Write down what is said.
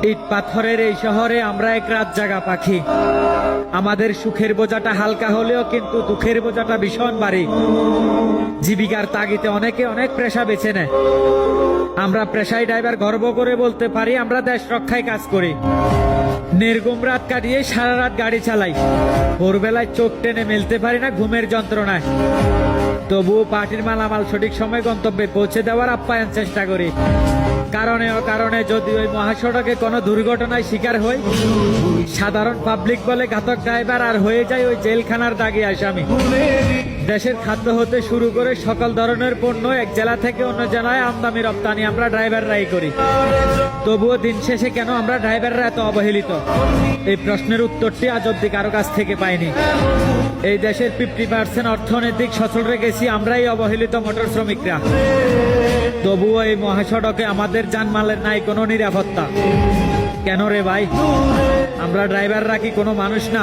ইট পাথরের এই শহরে আমরা এক রাত জাগা পাখি। আমাদের সুখের বোঝাটা হালকা হলেও কিন্তু দুঃখের বোঝাটা ভীষণ ভারী। জীবিকার তাগিদে অনেকে অনেক পেশা বেছে নেয়। আমরা পেশায় ড্রাইভার গর্ব করে বলতে পারি আমরা দেশ রক্ষায় কাজ করি। নির্ঘুম রাত কাটিয়ে সারা রাত গাড়ি চালাই। ভোরবেলায় চোখ টেনে মেলতে পারি না ঘুমের যন্ত্রণায়। তবুও পার্টির মালামাল সঠিক সময় গন্তব্যে পৌঁছে দেওয়ার আপ্যায়ন চেষ্টা করি। কারণে যদি ওই মহাসড়কে কোনো দুর্ঘটনায় শিকার হই, সাধারণ পাবলিক বলে ঘাতক ড্রাইভার আর হয়ে যায় ওই জেলখানার দাগি আসামি। দেশের খাদ্য হতে শুরু করে সকল ধরনের পণ্য এক জেলা থেকে অন্য জেলায় আমদানি রপ্তানি আমরা ড্রাইভাররাই করি। তবুও দিন শেষে কেন আমরা ড্রাইভাররা এত অবহেলিত? এই প্রশ্নের উত্তরটি আজ অব্দি কারো কাছ থেকে পাইনি। এই দেশের 50% অর্থনৈতিক সচল রেখেছি আমরাই অবহেলিত মোটর শ্রমিকরা। তবুও এই মহাসড়কে আমাদের জানমালের নাই কোনো নিরাপত্তা। কেন রে ভাই? আমরা ড্রাইভাররা কি কোনো মানুষ না?